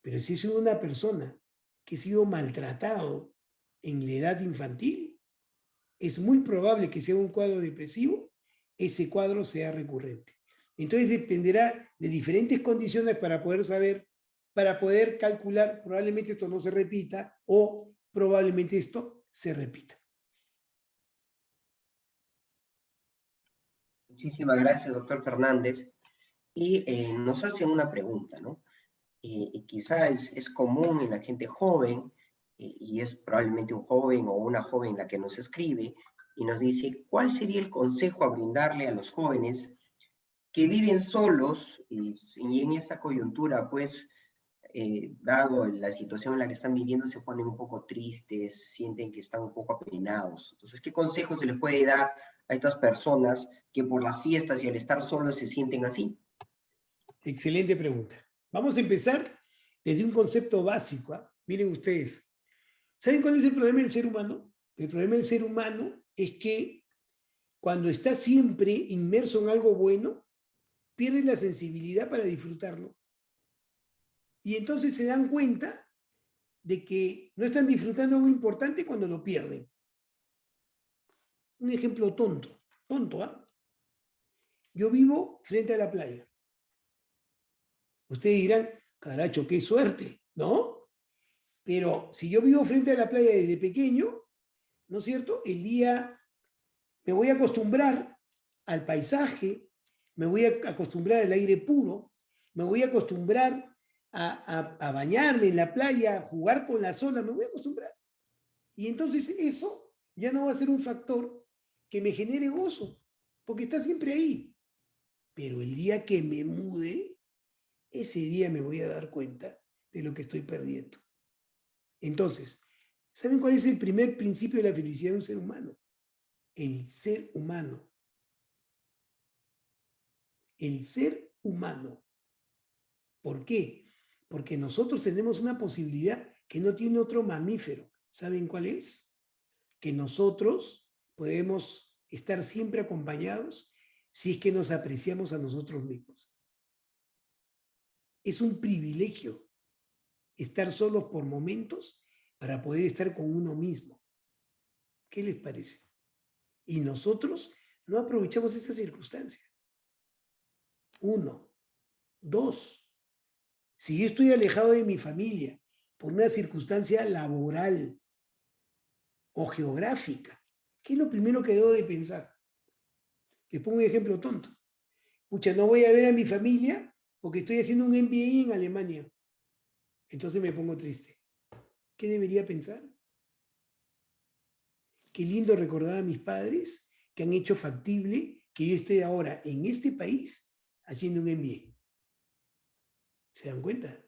Pero si soy una persona que he sido maltratado en la edad infantil, es muy probable que sea un cuadro depresivo, ese cuadro sea recurrente. Entonces dependerá de diferentes condiciones para poder saber, para poder calcular, probablemente esto no se repita o probablemente esto se repita. Muchísimas gracias, doctor Fernández. Y nos hacen una pregunta, ¿no? Y quizá es común en la gente joven, y es probablemente un joven o una joven la que nos escribe, y nos dice, ¿cuál sería el consejo a brindarle a los jóvenes que viven solos y en esta coyuntura, pues, dado la situación en la que están viviendo, se ponen un poco tristes, sienten que están un poco apenados? Entonces, ¿qué consejo se les puede dar a estas personas que por las fiestas y al estar solos se sienten así? Excelente pregunta. Vamos a empezar desde un concepto básico. Miren ustedes, ¿saben cuál es el problema del ser humano? El problema del ser humano es que cuando está siempre inmerso en algo bueno, pierde la sensibilidad para disfrutarlo. Y entonces se dan cuenta de que no están disfrutando algo importante cuando lo pierden. Un ejemplo tonto, ¿ah? Yo vivo frente a la playa. Ustedes dirán, caracho, qué suerte, ¿no? Pero si yo vivo frente a la playa desde pequeño, ¿no es cierto? El día me voy a acostumbrar al paisaje, me voy a acostumbrar al aire puro, me voy a acostumbrar a bañarme en la playa, a jugar con las olas, me voy a acostumbrar. Y entonces eso ya no va a ser un factor que me genere gozo, porque está siempre ahí. Pero el día que me mude, ese día me voy a dar cuenta de lo que estoy perdiendo. Entonces, ¿saben cuál es el primer principio de la felicidad de un ser humano? El ser humano. El ser humano. ¿Por qué? Porque nosotros tenemos una posibilidad que no tiene otro mamífero. ¿Saben cuál es? Que nosotros podemos estar siempre acompañados si es que nos apreciamos a nosotros mismos. Es un privilegio estar solos por momentos para poder estar con uno mismo. ¿Qué les parece? Y nosotros no aprovechamos esa circunstancia. 1. 2. Si yo estoy alejado de mi familia por una circunstancia laboral o geográfica, ¿qué es lo primero que debo de pensar? Les pongo un ejemplo tonto. Pucha, no voy a ver a mi familia porque estoy haciendo un MBA en Alemania. Entonces me pongo triste. ¿Qué debería pensar? Qué lindo recordar a mis padres que han hecho factible que yo esté ahora en este país haciendo un MBA. ¿Se dan cuenta?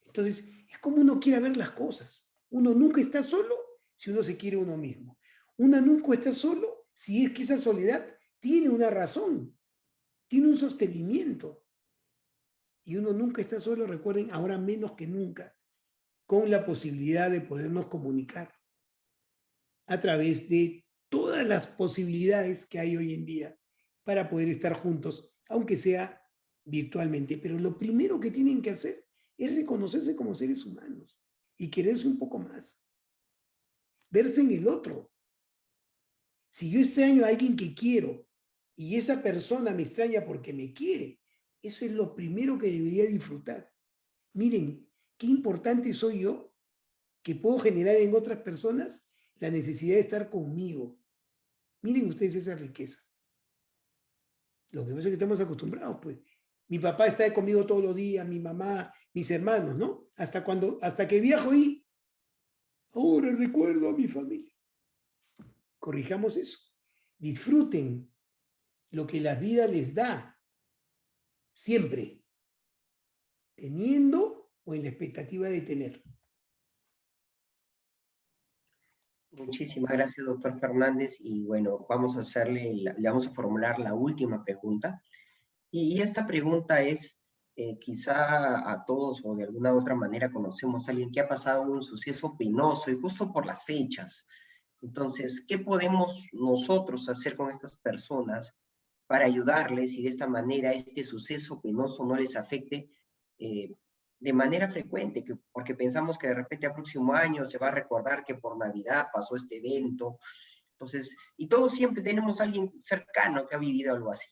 Entonces, es como uno quiere ver las cosas. Uno nunca está solo si uno se quiere uno mismo. Uno nunca está solo si es que esa soledad tiene una razón, tiene un sostenimiento. Y uno nunca está solo, recuerden, ahora menos que nunca, con la posibilidad de podernos comunicar a través de todas las posibilidades que hay hoy en día para poder estar juntos, aunque sea virtualmente. Pero lo primero que tienen que hacer es reconocerse como seres humanos y quererse un poco más. Verse en el otro. Si yo extraño a alguien que quiero y esa persona me extraña porque me quiere, eso es lo primero que debería disfrutar. Miren, qué importante soy yo que puedo generar en otras personas la necesidad de estar conmigo. Miren ustedes esa riqueza. Lo que pasa es que estamos acostumbrados, pues. Mi papá está conmigo todos los días, mi mamá, mis hermanos, ¿no? Hasta que viajo y ahora recuerdo a mi familia. Corrijamos eso. Disfruten lo que la vida les da, siempre, teniendo o en la expectativa de tener. Muchísimas gracias, doctor Fernández. Y bueno, vamos a le vamos a formular la última pregunta. Y esta pregunta es, quizá a todos o de alguna otra manera conocemos a alguien que ha pasado un suceso penoso y justo por las fechas. Entonces, ¿qué podemos nosotros hacer con estas personas para ayudarles y de esta manera este suceso penoso no les afecte de manera frecuente? Porque pensamos que de repente al próximo año se va a recordar que por Navidad pasó este evento. Entonces, y todos siempre tenemos a alguien cercano que ha vivido algo así.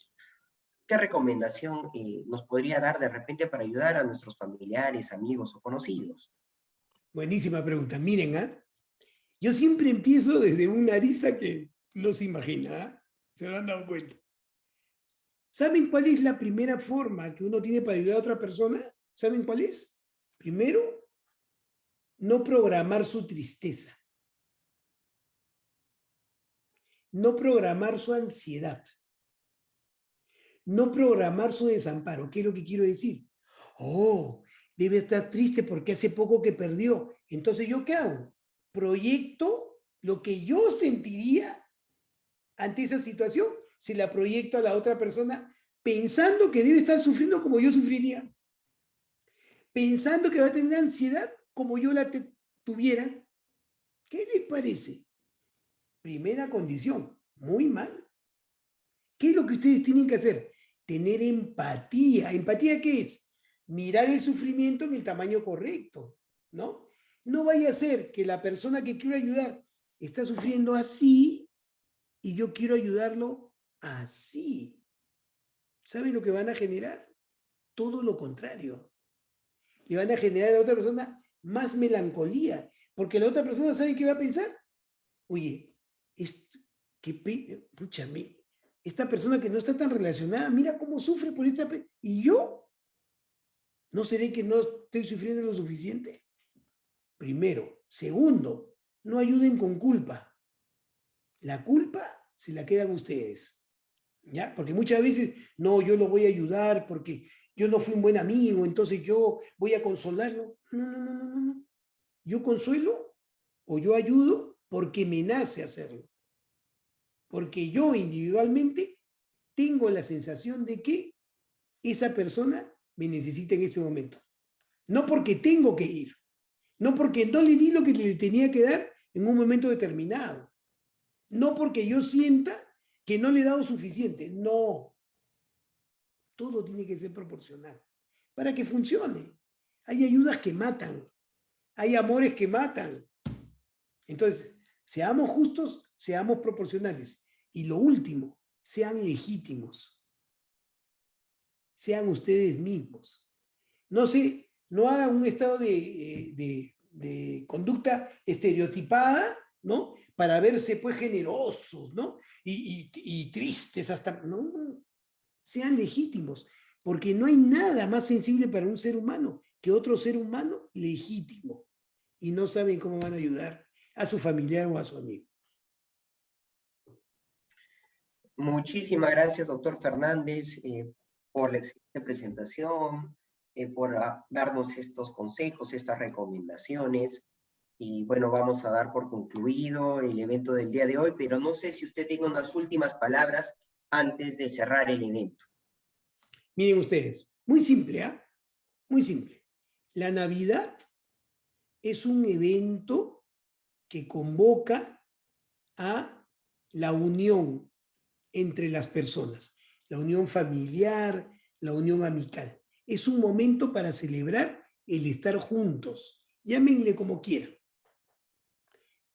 ¿Qué recomendación nos podría dar de repente para ayudar a nuestros familiares, amigos o conocidos? Buenísima pregunta. Miren, ¿ah? Yo siempre empiezo desde una arista que no se imagina, ¿ah? Se lo han dado cuenta. ¿Saben cuál es la primera forma que uno tiene para ayudar a otra persona? ¿Saben cuál es? Primero, no programar su tristeza. No programar su ansiedad. No programar su desamparo. ¿Qué es lo que quiero decir? Oh, debe estar triste porque hace poco que perdió. Entonces, ¿yo qué hago? Proyecto lo que yo sentiría ante esa situación, se la proyecto a la otra persona pensando que debe estar sufriendo como yo sufriría. Pensando que va a tener ansiedad como yo la tuviera. ¿Qué les parece? Primera condición, muy mal. ¿Qué es lo que ustedes tienen que hacer? Tener empatía. ¿Empatía qué es? Mirar el sufrimiento en el tamaño correcto, ¿no? No vaya a ser que la persona que quiero ayudar está sufriendo así y yo quiero ayudarlo así. ¿Saben lo que van a generar? Todo lo contrario. Le van a generar a la otra persona más melancolía, porque la otra persona sabe qué va a pensar. Oye, escúchame, esta persona que no está tan relacionada, mira cómo sufre por esta... ¿Y yo? ¿No seré que no estoy sufriendo lo suficiente? Primero. Segundo, no ayuden con culpa. La culpa se la quedan ustedes. ¿Ya? Porque muchas veces, no, yo lo voy a ayudar porque yo no fui un buen amigo, entonces yo voy a consolarlo. No, no, no, no, no, no. Yo consuelo o yo ayudo porque me nace hacerlo. Porque yo individualmente tengo la sensación de que esa persona me necesita en este momento. No porque tengo que ir, No porque no le di lo que le tenía que dar en un momento determinado. No porque yo sienta que no le he dado suficiente. No. Todo tiene que ser proporcional para que funcione. Hay ayudas que matan. Hay amores que matan. Entonces, seamos justos, seamos proporcionales. Y lo último, sean legítimos. Sean ustedes mismos. No se, no hagan un estado de conducta estereotipada, ¿no? Para verse pues generosos, ¿no? Y tristes hasta, no, sean legítimos, porque no hay nada más sensible para un ser humano que otro ser humano legítimo. Y no saben cómo van a ayudar a su familiar o a su amigo. Muchísimas gracias, doctor Fernández, por la excelente presentación, por darnos estos consejos, estas recomendaciones. Y bueno, vamos a dar por concluido el evento del día de hoy, pero no sé si usted tiene unas últimas palabras antes de cerrar el evento. Miren ustedes, muy simple, ¿ah? Muy simple. La Navidad es un evento que convoca a la unión entre las personas, la unión familiar, la unión amical. Es un momento para celebrar el estar juntos, llámenle como quieran.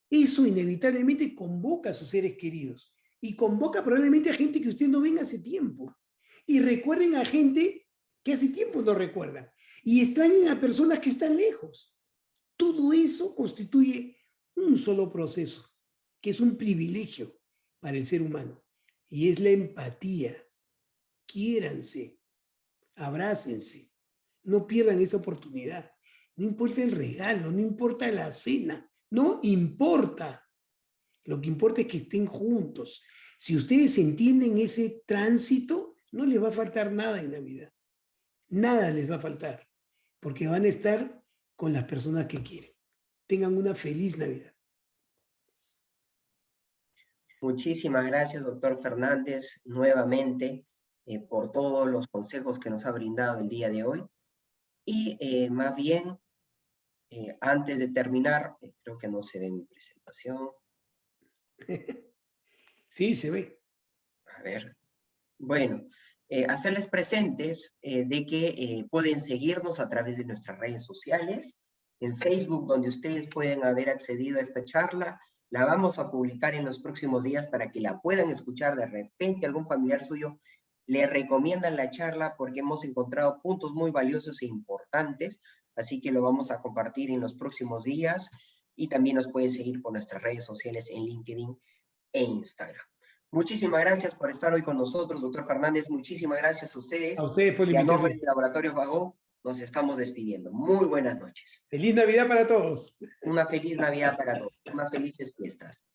Eso inevitablemente convoca a sus seres queridos y convoca probablemente a gente que usted no ven hace tiempo. Y recuerden a gente que hace tiempo no recuerdan. Y extrañen a personas que están lejos. Todo eso constituye un solo proceso, que es un privilegio para el ser humano. Y es la empatía. Quiéranse, abrácense, no pierdan esa oportunidad. No importa el regalo, no importa la cena, no importa. Lo que importa es que estén juntos. Si ustedes entienden ese tránsito, no les va a faltar nada en Navidad. Nada les va a faltar, porque van a estar con las personas que quieren. Tengan una feliz Navidad. Muchísimas gracias, doctor Fernández, nuevamente, por todos los consejos que nos ha brindado el día de hoy. Y más bien, antes de terminar, creo que no se ve mi presentación. Sí, se ve. A ver. Bueno, hacerles presentes de que pueden seguirnos a través de nuestras redes sociales. En Facebook, donde ustedes pueden haber accedido a esta charla, la vamos a publicar en los próximos días para que la puedan escuchar. De repente algún familiar suyo le recomiendan la charla porque hemos encontrado puntos muy valiosos e importantes, así que lo vamos a compartir en los próximos días y también nos pueden seguir por nuestras redes sociales en LinkedIn e Instagram. Muchísimas gracias por estar hoy con nosotros, doctor Fernández. Muchísimas gracias a ustedes. A ustedes por la Y a nombre invitación. de Laboratorios Vago, nos estamos despidiendo. Muy buenas noches. Feliz Navidad para todos. Una feliz Navidad para todos. Unas felices fiestas.